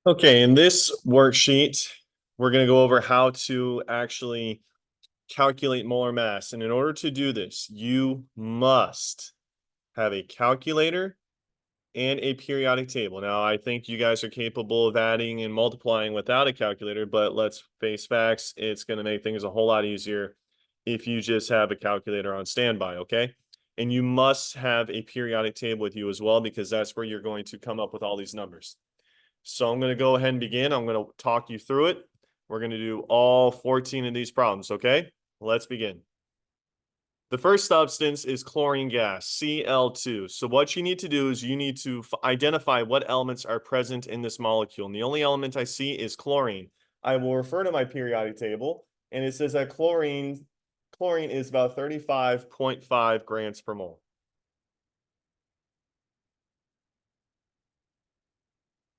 Okay, in this worksheet, we're going to go over how to actually calculate molar mass. And in order to do this, you must have a calculator and a periodic table. Now, I think you guys are capable of adding and multiplying without a calculator, but let's face facts, it's going to make things a whole lot easier if you just have a calculator on standby, okay? And you must have a periodic table with you as well, because that's where you're going to come up with all these numbers. So I'm going to go ahead and begin. I'm going to talk you through it. We're going to do all 14 of these problems, okay? Let's begin. The first substance is chlorine gas, Cl2. So what you need to do is you need to identify what elements are present in this molecule. And the only element I see is chlorine. I will refer to my periodic table, and it says that chlorine is about 35.5 grams per mole.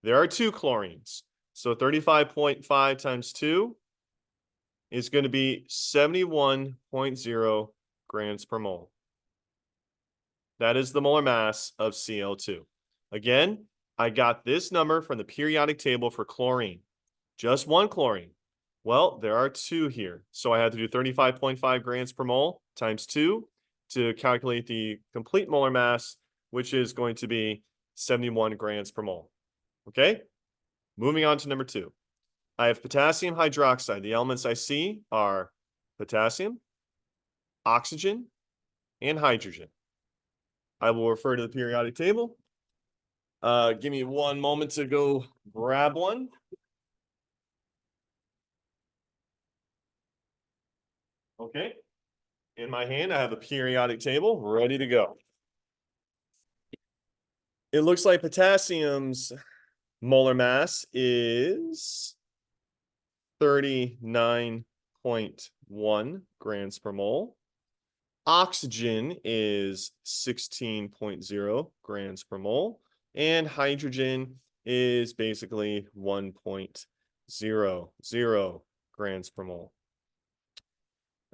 There are two chlorines. So 35.5 times 2 is going to be 71.0 grams per mole. That is the molar mass of Cl2. Again, I got this number from the periodic table for chlorine. Just one chlorine. Well, there are two here. So I had to do 35.5 grams per mole times 2 to calculate the complete molar mass, which is going to be 71 grams per mole. Okay? Moving on to number 2. I have potassium hydroxide. The elements I see are potassium, oxygen, and hydrogen. I will refer to the periodic table. Give me one moment to go grab one. Okay. In my hand, I have a periodic table ready to go. It looks like potassium's molar mass is 39.1 grams per mole. Oxygen is 16.0 grams per mole, and hydrogen is basically 1.00 grams per mole.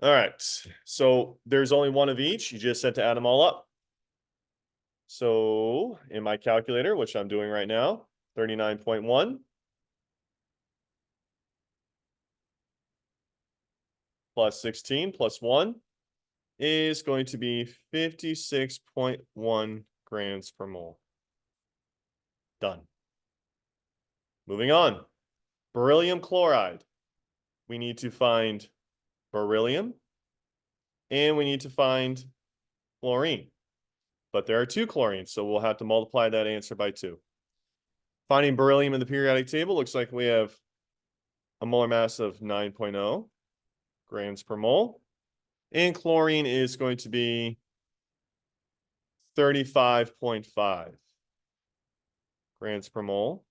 All right, so there's only one of each. You just had to add them all up. So in my calculator, which I'm doing right now, 39.1 plus 16 plus 1 is going to be 56.1 grams per mole. Done. Moving on. Beryllium chloride. We need to find beryllium and we need to find chlorine. But there are two chlorines, so we'll have to multiply that answer by 2. Finding beryllium in the periodic table looks like we have a molar mass of 9.0 grams per mole. And chlorine is going to be 35.5 grams per mole.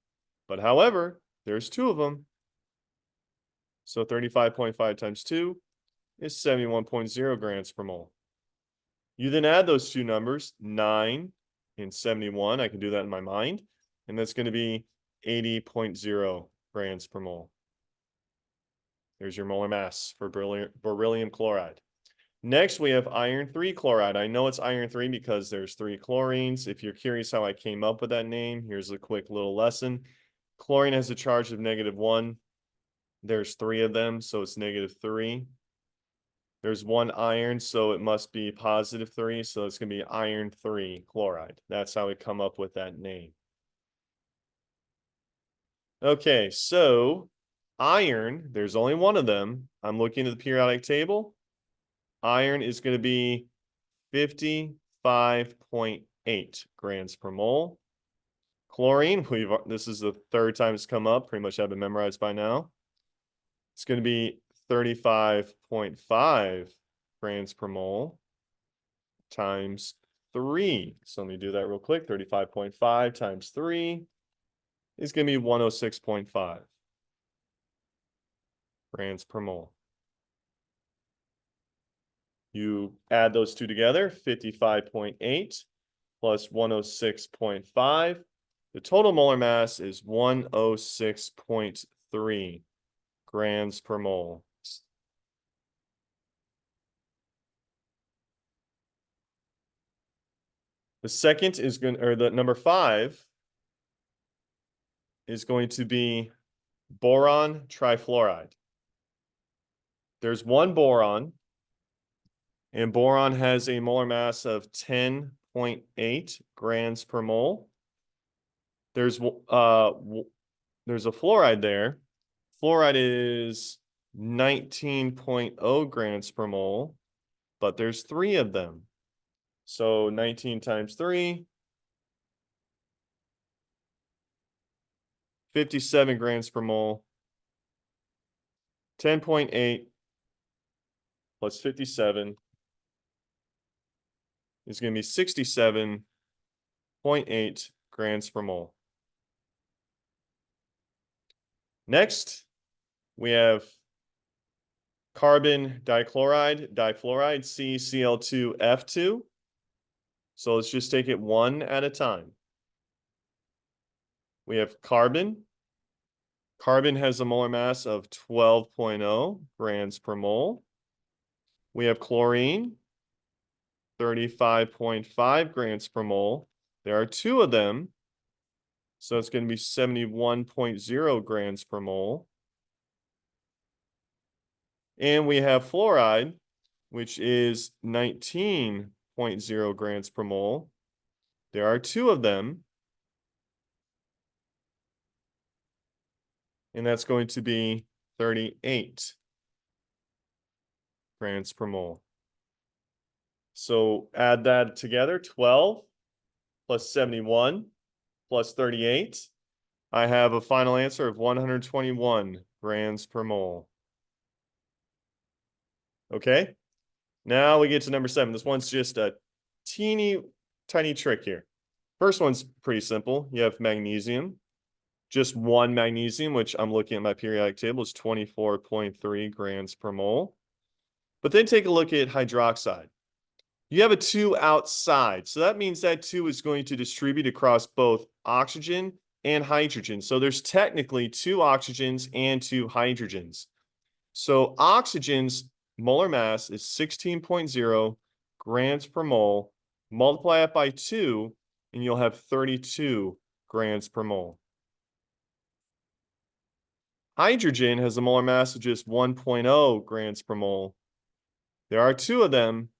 But however, there's two of them. So 35.5 times 2 is 71.0 grams per mole. You then add those two numbers, 9 and 71. I can do that in my mind. And that's going to be 80.0 grams per mole. There's your molar mass for beryllium chloride. Next, we have iron 3 chloride. I know it's iron 3 because there's 3 chlorines. If you're curious how I came up with that name, here's a quick little lesson. Chlorine has a charge of -1. There's 3 of them, so it's -3. There's 1 iron, so it must be +3, so it's going to be iron 3 chloride. That's how we come up with that name. Okay, so iron, there's only one of them. I'm looking at the periodic table. Iron is going to be 55.8 grams per mole. Chlorine, this is the third time it's come up. Pretty much have it memorized by now. It's going to be 35.5 grams per mole times 3. So let me do that real quick. 35.5 times 3 is going to be 106.5 grams per mole. You add those two together, 55.8 plus 106.5. The total molar mass is 106.3 grams per mole. The second is going, or the number 5 is going to be boron trifluoride. There's one boron, and boron has a molar mass of 10.8 grams per mole. There's a fluoride there. Fluoride is 19.0 grams per mole, but there's 3 of them. So 19 times 3, 57 grams per mole. 10.8 plus 57 is going to be 67.8 grams per mole. Next, we have carbon difluoride, CCl2F2. So let's just take it one at a time. We have carbon. Carbon has a molar mass of 12.0 grams per mole. We have chlorine, 35.5 grams per mole. There are 2 of them, so it's going to be 71.0 grams per mole. And we have fluoride, which is 19.0 grams per mole. There are 2 of them, and that's going to be 38 grams per mole. So add that together, 12 plus 71 plus 38. I have a final answer of 121 grams per mole. Okay, now we get to number 7. This one's just a teeny tiny trick here. First one's pretty simple. You have magnesium. Just one magnesium, which I'm looking at my periodic table, is 24.3 grams per mole. But then take a look at hydroxide. You have a 2 outside, so that means that 2 is going to distribute across both oxygen and hydrogen. So there's technically 2 oxygens and 2 hydrogens. So oxygen's molar mass is 16.0 grams per mole. Multiply it by 2, and you'll have 32 grams per mole. Hydrogen has a molar mass of just 1.0 grams per mole. There are 2 of them,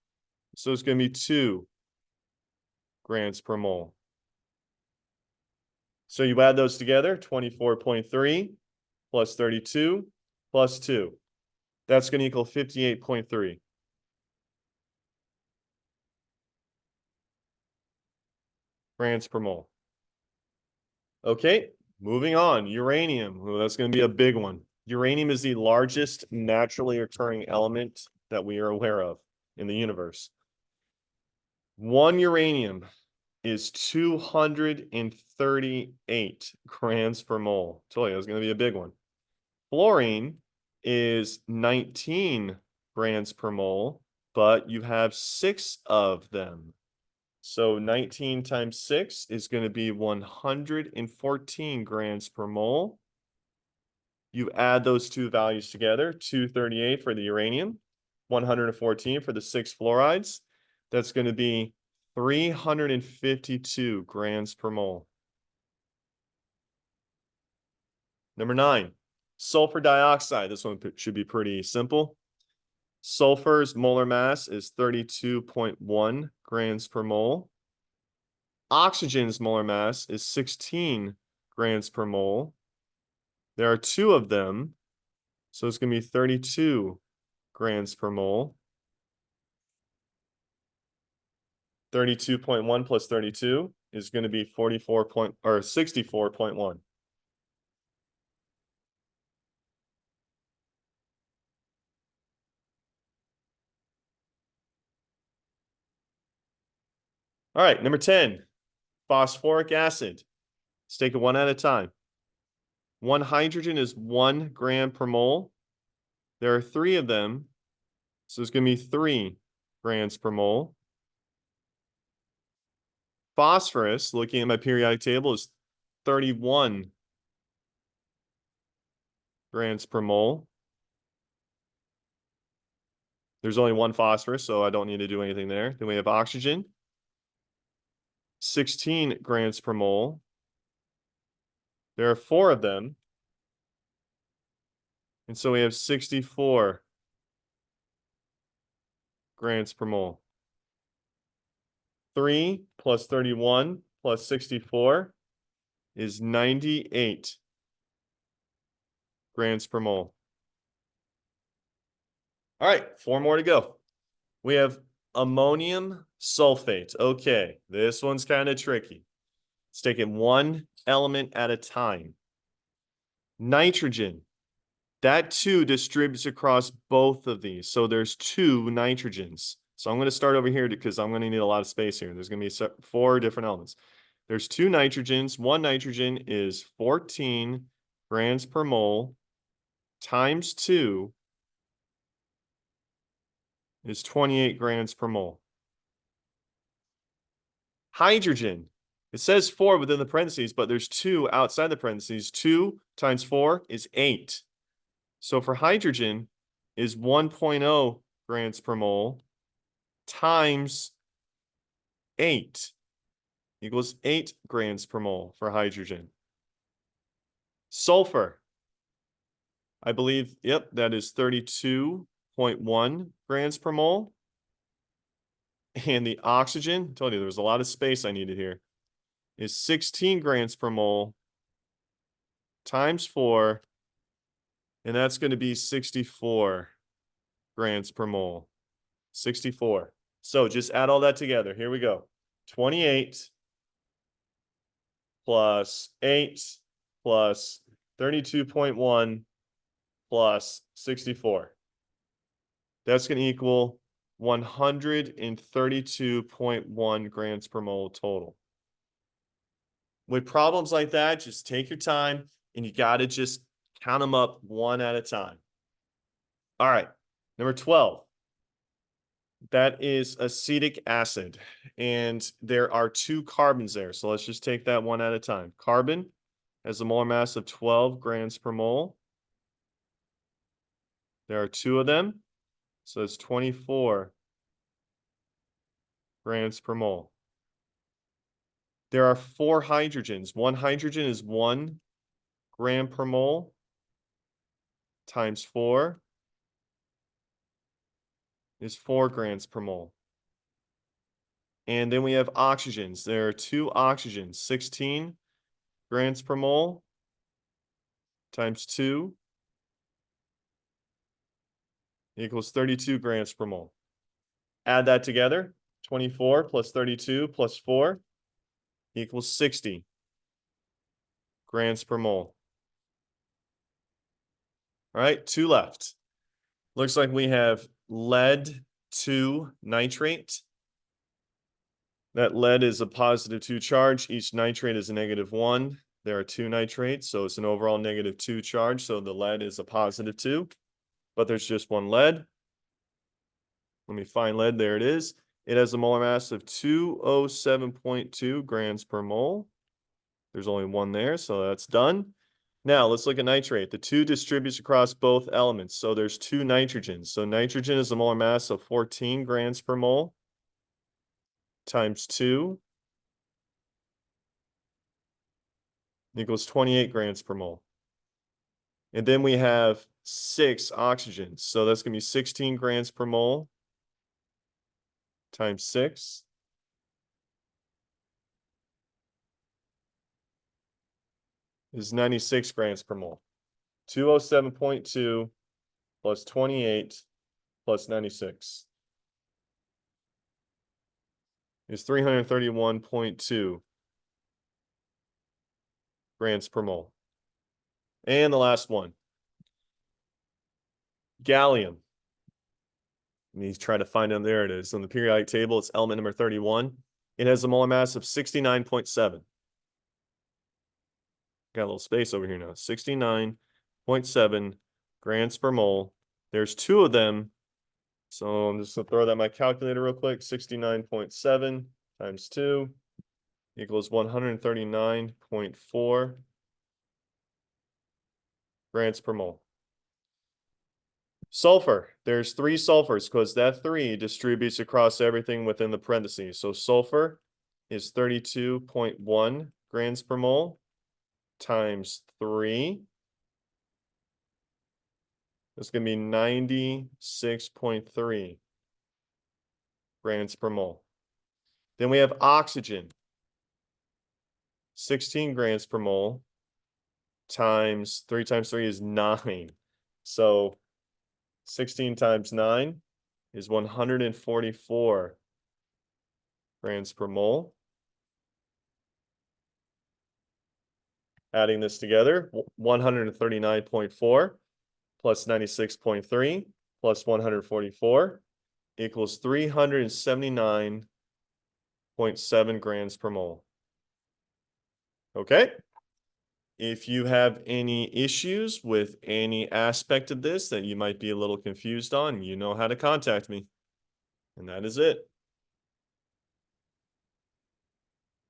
so it's going to be 2 grams per mole. So you add those together, 24.3 plus 32 plus 2. That's going to equal 58.3 grams per mole. Okay, moving on. Uranium. Well, that's going to be a big one. Uranium is the largest naturally occurring element that we are aware of in the universe. 1 uranium is 238 grams per mole. I told you it was going to be a big one. Fluorine is 19 grams per mole, but you have 6 of them. So 19 times 6 is going to be 114 grams per mole. You add those 2 values together, 238 for the uranium, 114 for the 6 fluorides. That's going to be 352 grams per mole. Number 9, sulfur dioxide. This one should be pretty simple. Sulfur's molar mass is 32.1 grams per mole. Oxygen's molar mass is 16 grams per mole. There are 2 of them, so it's going to be 32 grams per mole. 32.1 plus 32 is going to be 64.1. All right, number 10, phosphoric acid. Let's take it one at a time. 1 hydrogen is 1 gram per mole. There are 3 of them, so it's going to be 3 grams per mole. Phosphorus, looking at my periodic table, is 31 grams per mole. There's only 1 phosphorus, so I don't need to do anything there. Then we have oxygen, 16 grams per mole. There are 4 of them. And so we have 64 grams per mole. 3 plus 31 plus 64 is 98 grams per mole. All right, 4 more to go. We have ammonium sulfate. Okay, this one's kind of tricky. Let's take it one element at a time. Nitrogen. That 2 distributes across both of these. So there's 2 nitrogens. So I'm going to start over here because I'm going to need a lot of space here. There's going to be 4 different elements. There's 2 nitrogens. One nitrogen is 14 grams per mole times 2 is 28 grams per mole. Hydrogen. It says 4 within the parentheses, but there's 2 outside the parentheses. 2 times 4 is 8. So for hydrogen is 1.0 grams per mole times 8 equals 8 grams per mole for hydrogen. Sulfur. I believe, yep, that is 32.1 grams per mole. And the oxygen, I told you there was a lot of space I needed here, is 16 grams per mole times 4, and that's going to be 64 grams per mole. 64. So just add all that together. Here we go. 28 plus 8 plus 32.1 plus 64. That's going to equal 132.1 grams per mole total. With problems like that, just take your time and you got to just count them up one at a time. All right, number 12. That is acetic acid, and there are 2 carbons there. So let's just take that one at a time. Carbon has a molar mass of 12 grams per mole. There are 2 of them, so it's 24 grams per mole. There are 4 hydrogens. One hydrogen is 1 gram per mole times 4 is 4 grams per mole. And then we have oxygens. There are 2 oxygens, 16 grams per mole times 2 equals 32 grams per mole. Add that together, 24 plus 32 plus 4 equals 60 grams per mole. All right, 2 left. Looks like we have lead 2 nitrate. That lead is a positive 2 charge. Each nitrate is a negative 1. There are 2 nitrates, so it's an overall negative 2 charge. So the lead is a positive 2, but there's just 1 lead. Let me find lead. There it is. It has a molar mass of 207.2 grams per mole. There's only 1 there, so that's done. Now let's look at nitrate. The 2 distributes across both elements. So there's 2 nitrogens. So nitrogen is a molar mass of 14 grams per mole times 2 equals 28 grams per mole. And then we have 6 oxygens. So that's going to be 16 grams per mole times 6 is 96 grams per mole. 207.2 plus 28 plus 96 is 331.2 grams per mole. And the last one, gallium. Let me try to find it. There it is. On the periodic table, it's element number 31. It has a molar mass of 69.7. Got a little space over here now. 69.7 grams per mole. There's 2 of them. So I'm just going to throw that in my calculator real quick. 69.7 times 2 equals 139.4 grams per mole. Sulfur. There's 3 sulfurs because that 3 distributes across everything within the parentheses. So sulfur is 32.1 grams per mole. times 3. That's going to be 96.3 grams per mole. Then we have oxygen. 16 grams per mole times 3 is 9. So 16 times 9 is 144 grams per mole. Adding this together, 139.4 plus 96.3 plus 144 equals 379.7 grams per mole. Okay? If you have any issues with any aspect of this that you might be a little confused on, you know how to contact me. And that is it.